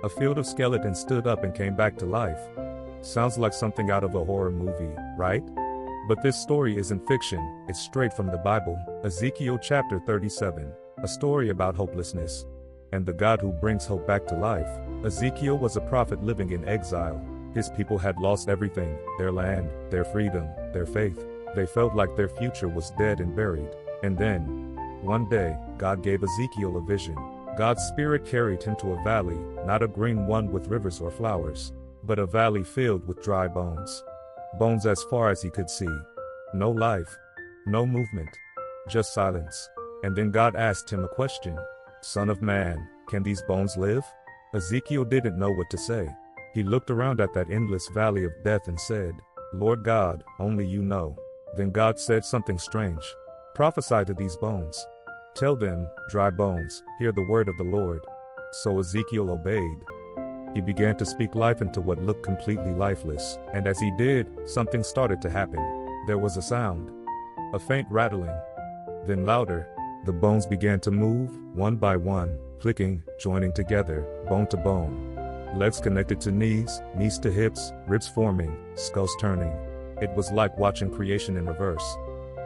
A field of skeletons stood up and came back to life. Sounds like something out of a horror movie, right? But this story isn't fiction, it's straight from the Bible. Ezekiel chapter 37, a story about hopelessness and the God who brings hope back to life. Ezekiel was a prophet living in exile. His people had lost everything, their land, their freedom, their faith. They felt like their future was dead and buried. And then, one day, God gave Ezekiel a vision. God's spirit carried him to a valley, not a green one with rivers or flowers, but a valley filled with dry bones. Bones as far as he could see. No life, no movement, just silence. And then God asked him a question. Son of man, can these bones live? Ezekiel didn't know what to say. He looked around at that endless valley of death and said, Lord God, only you know. Then God said something strange. Prophesy to these bones. Tell them, dry bones, hear the word of the Lord. So Ezekiel obeyed. He began to speak life into what looked completely lifeless. And as he did, something started to happen. There was a sound. A faint rattling. Then louder. The bones began to move, one by one, clicking, joining together, bone to bone. Legs connected to knees, knees to hips, ribs forming, skulls turning. It was like watching creation in reverse.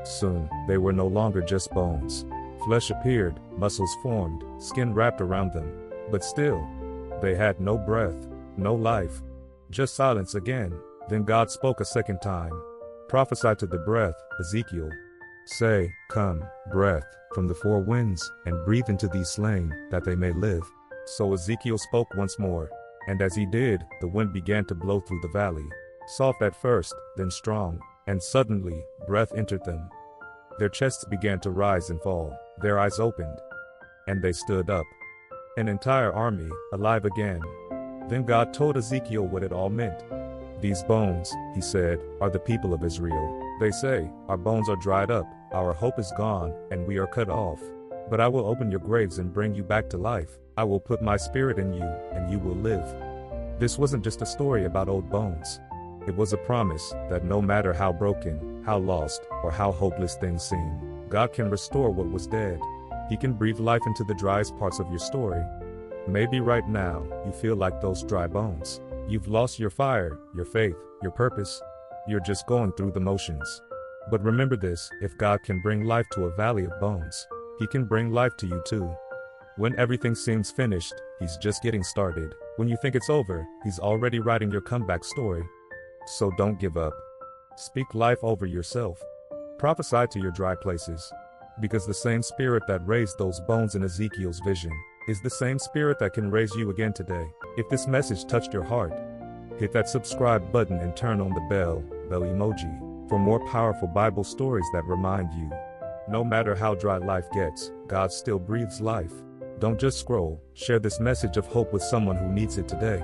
Soon, they were no longer just bones. Flesh appeared, muscles formed, skin wrapped around them. But still, they had no breath, no life. Just silence again. Then God spoke a second time. Prophesy to the breath, Ezekiel. Say, come, breath, from the four winds, and breathe into these slain, that they may live. So Ezekiel spoke once more. And as he did, the wind began to blow through the valley. Soft at first, then strong. And suddenly, breath entered them. Their chests began to rise and fall. Their eyes opened. And they stood up. An entire army, alive again. Then God told Ezekiel what it all meant. These bones, he said, are the people of Israel. They say, our bones are dried up, our hope is gone, and we are cut off. But I will open your graves and bring you back to life. I will put my spirit in you, and you will live. This wasn't just a story about old bones. It was a promise that no matter how broken, how lost, or how hopeless things seem, God can restore what was dead. He can breathe life into the driest parts of your story. Maybe right now, you feel like those dry bones. You've lost your fire, your faith, your purpose. You're just going through the motions. But remember this, if God can bring life to a valley of bones, He can bring life to you too. When everything seems finished, He's just getting started. When you think it's over, He's already writing your comeback story. So don't give up. Speak life over yourself. Prophesy to your dry places. Because the same spirit that raised those bones in Ezekiel's vision is the same spirit that can raise you again today. If this message touched your heart, hit that subscribe button and turn on the bell emoji for more powerful Bible stories that remind you, no matter how dry life gets, God still breathes life. Don't just scroll, share this message of hope with someone who needs it today.